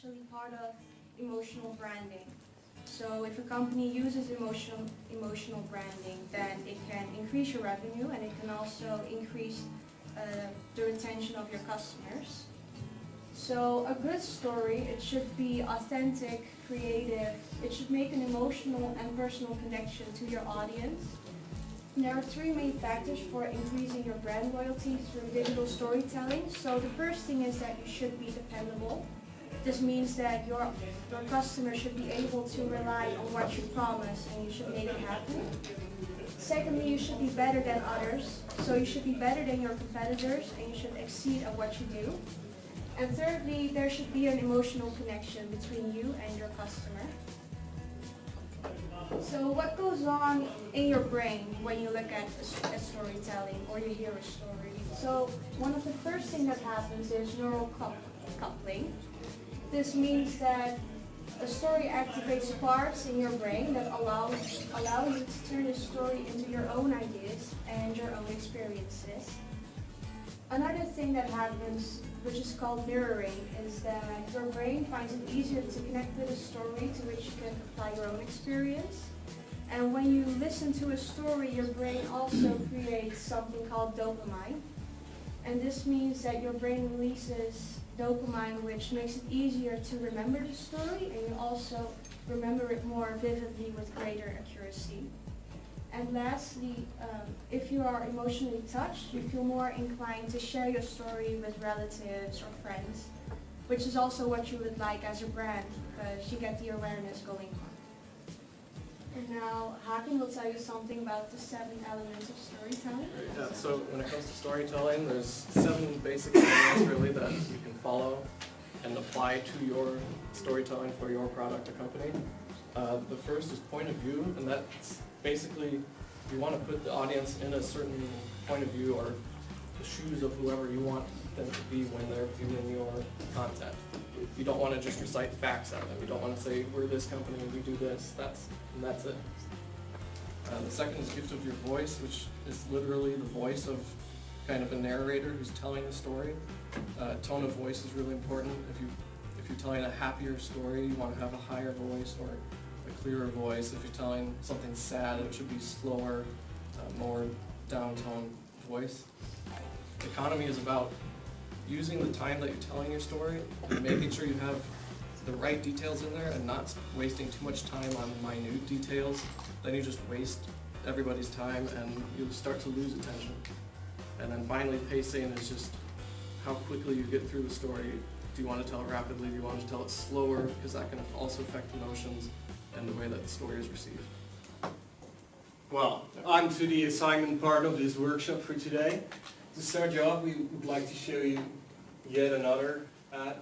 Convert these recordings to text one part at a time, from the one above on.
actually part of emotional branding. So if a company uses emotional branding, then it can increase your revenue and it can also increase the retention of your customers. So a good story, it should be authentic, creative, it should make an emotional and personal connection to your audience. There are three main factors for increasing your brand loyalty through digital storytelling. So the first thing is that you should be dependable. This means that your customer should be able to rely on what you promise and you should make it happen. Secondly, you should be better than others. So you should be better than your competitors and you should exceed at what you do. And thirdly, there should be an emotional connection between you and your customer. So what goes on in your brain when you look at a storytelling or you hear a story? So one of the first things that happens is neural coupling. This means that a story activates parts in your brain that allow you to turn the story into your own ideas and your own experiences. Another thing that happens, which is called mirroring, is that your brain finds it easier to connect with a story to which you can apply your own experience. And when you listen to a story, your brain also creates something called dopamine. And this means that your brain releases dopamine, which makes it easier to remember the story, and you also remember it more vividly with greater accuracy. And lastly, if you are emotionally touched, you feel more inclined to share your story with relatives or friends, which is also what you would like as a brand, because you get the awareness going on. And now, Haken will tell you something about the 7 elements of storytelling. Yeah, so when it comes to storytelling, there's 7 basic elements really that you can follow and apply to your storytelling for your product or company. The first is point of view, and that's basically you want to put the audience in a certain point of view or the shoes of whoever you want them to be when they're viewing your content. You don't want to just recite facts at them. You don't want to say, we're this company and we do this, and that's it. The second is gift of your voice, which is literally the voice of kind of a narrator who's telling the story. Tone of voice is really important. If you're telling a happier story, you want to have a higher voice or a clearer voice. If you're telling something sad, it should be slower, more down-tone voice. Economy is about using the time that you're telling your story and making sure you have the right details in there and not wasting too much time on minute details. Then you just waste everybody's time and you'll start to lose attention. And then finally, pacing is just how quickly you get through the story. Do you want to tell it rapidly? Do you want to tell it slower? Because that can also affect emotions and the way that the story is received. Well, on to the assignment part of this workshop for today. To start you off, we would like to show you yet another ad.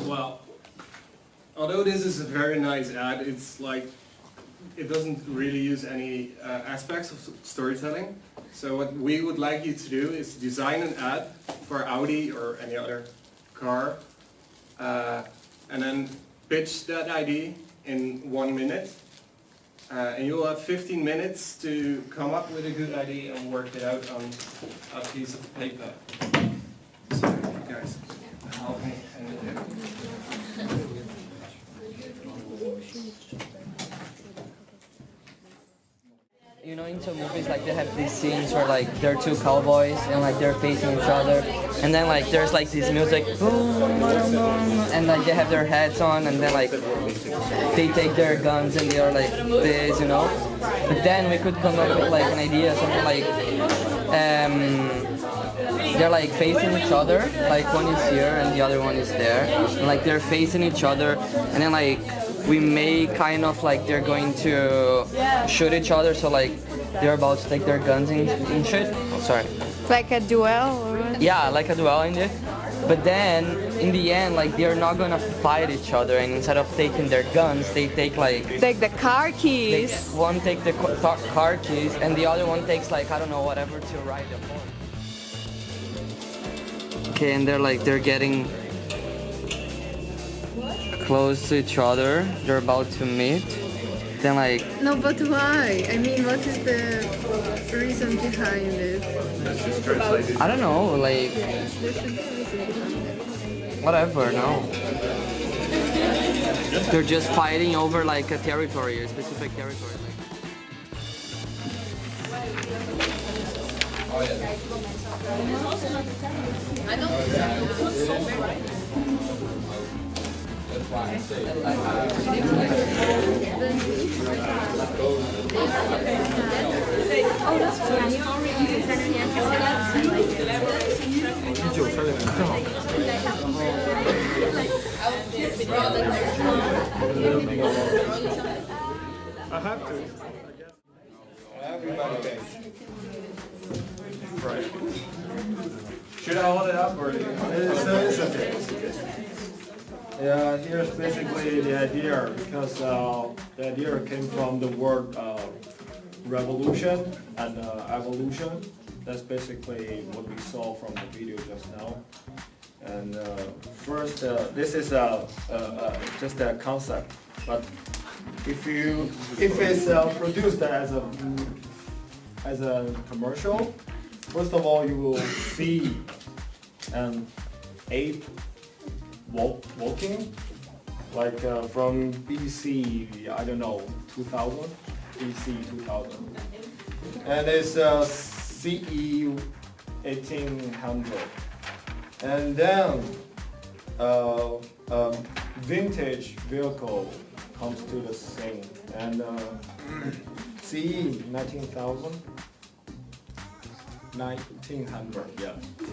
Well, although this is a very nice ad, it's like it doesn't really use any aspects of storytelling. So what we would like you to do is design an ad for Audi or any other car, and then pitch that idea in 1 minute. And you'll have 15 minutes to come up with a good idea and work it out on a piece of paper. So you guys help me. into movies, like they have these scenes where like they're two cowboys and like they're facing each other, and then like there's like this music, boom, boom, boom, and like they have their hats on, and then like they take their guns and they are like this, you know. But then we could come up with like an idea, something like they're like facing each other, like one is here and the other one is there, and like they're facing each other, and then like we may kind of like they're going to shoot each other, so like they're about to take their guns and shit. Oh, sorry. Like a duel? Or what? Yeah, like a duel indeed. But then in the end, like they're not gonna fight each other, and instead of taking their guns, they take like The car keys. one take the car keys, and the other one takes like I don't know whatever to ride the horse. Okay, and they're getting close to each other. They're about to meet. Then like No, but why? I mean, what is the reason behind it? I don't know, like There should be a reason behind it. whatever. No, they're just fighting over like a territory, a specific territory. I have to. Everybody pays. Right. Should I hold it up or? It's okay. Yeah, here's basically the idea, because the idea came from the word revolution and evolution. That's basically what we saw from the video just now. And first, this is just a concept, but if it's produced as a commercial, first of all you will see an ape walking, like from BC, I don't know, 2000, BC 2000, and it's CE 1800, and then vintage vehicle comes to the scene, and CE 1900,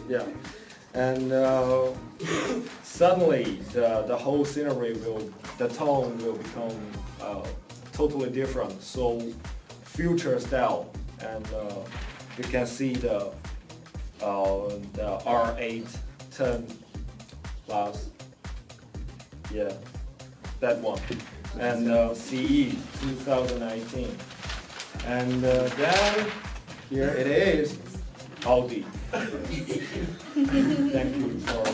yeah. And suddenly the whole scenery the tone will become totally different, so future style, and you can see the R8 10 plus, yeah, that one, and CE 2019, and then here it is, Audi. Thank you for.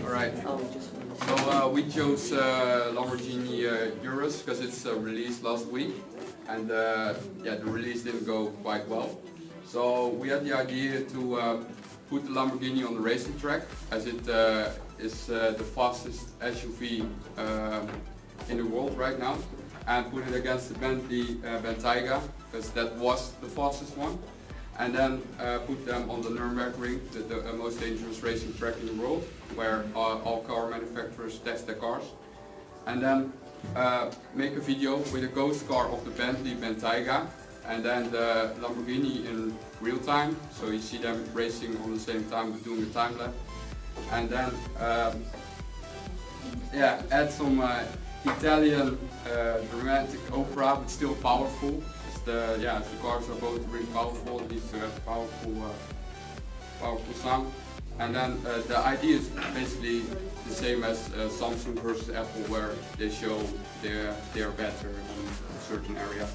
Alright, so we chose Lamborghini Urus because it's released last week, and yeah, the release didn't go quite well. So we had the idea to put the Lamborghini on the racing track, as it is the fastest SUV in the world right now, and put it against the Bentley Bentayga, because that was the fastest one, and then put them on the Nürburgring, the most dangerous racing track in the world, where all car manufacturers test their cars, and then make a video with a ghost car of the Bentley Bentayga, and then the Lamborghini in real time, so you see them racing on the same time but doing a time lapse, and then yeah, add some Italian dramatic opera, but still powerful. The cars are both really powerful, these powerful sound. And then the idea is basically the same as Samsung versus Apple, where they show they are better in a certain area.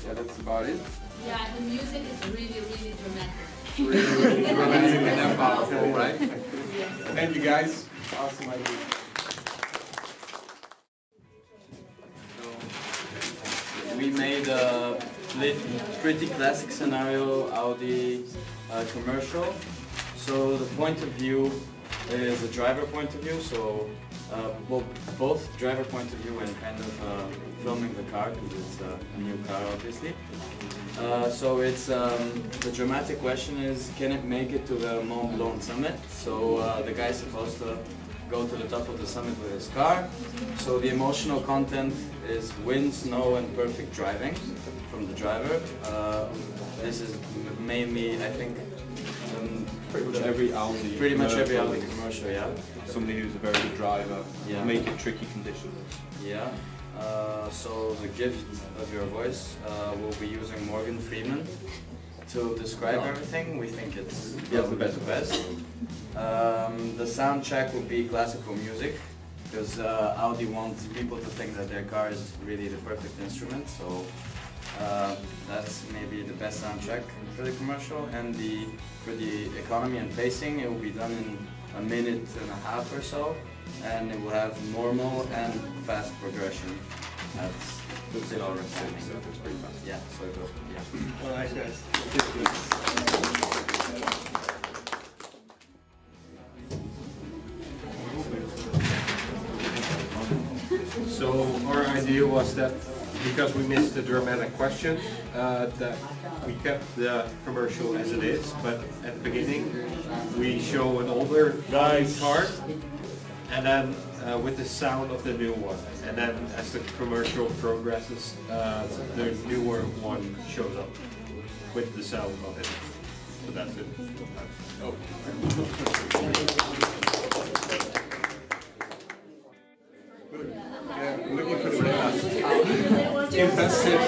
Yeah, that's about it. Yeah, the music is really, really dramatic. Really dramatic and then powerful, right? Thank you guys. Awesome idea. We made a pretty classic scenario Audi commercial. So the point of view is a driver point of view. So well, both driver point of view and kind of filming the car because it's a new car, obviously. So it's the dramatic question is, can it make it to the Mont Blanc summit? So the guy's supposed to go to the top of the summit with his car. So the emotional content is wind, snow, and perfect driving from the driver. This is mainly, I think, pretty much every Audi. Pretty much every Audi commercial, yeah. Somebody who's a very good driver, Yeah. make it tricky conditions. Yeah. So the gift of your voice, we'll be using Morgan Freeman to describe everything. We think it's the best. The sound check will be classical music because Audi wants people to think that their car is really the perfect instrument. So that's maybe the best sound check for the commercial. And for the economy and pacing, it will be done in a minute and a half or so, and it will have normal and fast progression. That's It's our setting, so it's pretty fast. yeah. So it goes. Yeah. Well, nice guys. So our idea was that because we missed the dramatic question, that we kept the commercial as it is, but at the beginning we show an older guy's car, and then with the sound of the new one, and then as the commercial progresses, the newer one shows up with the sound of it. So that's it. Oh. Looking for the best. Impressive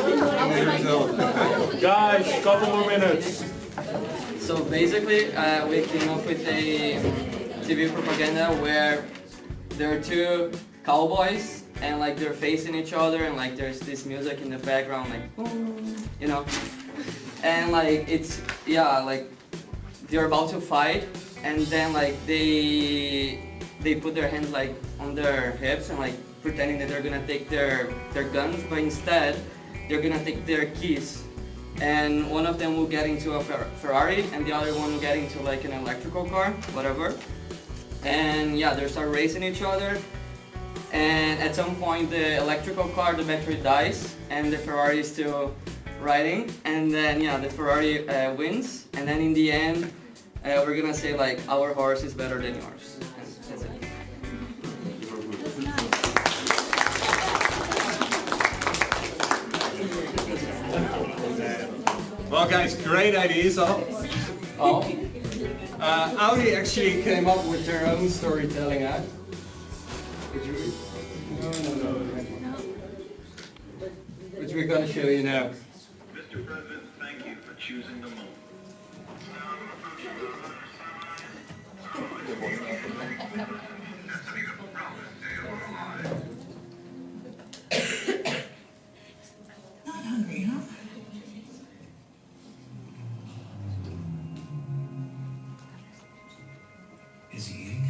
result. Guys, couple more minutes. So basically, we came up with a TV propaganda where there are two cowboys and like they're facing each other and like there's this music in the background, like boom, you know, and like it's like they're about to fight, and then like they put their hands like on their hips and like pretending that they're gonna take their guns, but instead they're gonna take their keys. And one of them will get into a Ferrari and the other one will get into like an electrical car, whatever. And yeah, they start racing each other. And at some point the electrical car, the battery dies and the Ferrari is still riding. And then yeah, the Ferrari wins. And then in the end, we're gonna say like, our horse is better than yours. And that's it. Well guys, great ideas all. Audi actually came up with their own storytelling act. Which we're going to show you now. Mr. President, thank you for choosing the moment. Not hungry, huh? Is he eating?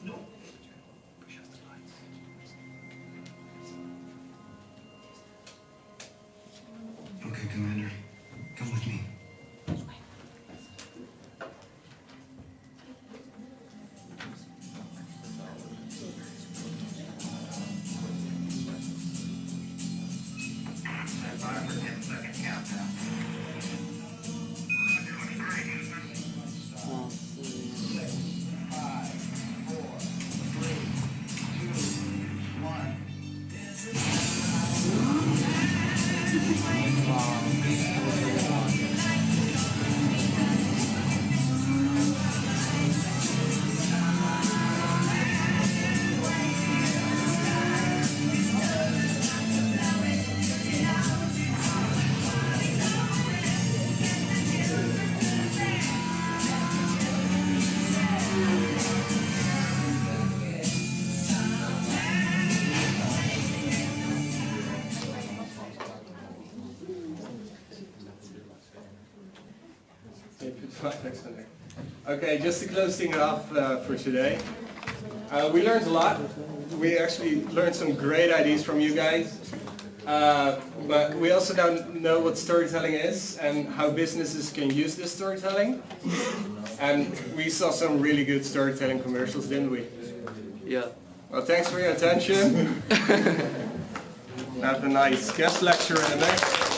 No. Okay, Commander. Come with me. Okay, just to close things off for today. We learned a lot. We actually learned some great ideas from you guys. But we also don't know what storytelling is and how businesses can use this storytelling. And we saw some really good storytelling commercials, didn't we? Yeah. Well, thanks for your attention. Have a nice guest lecture in the next.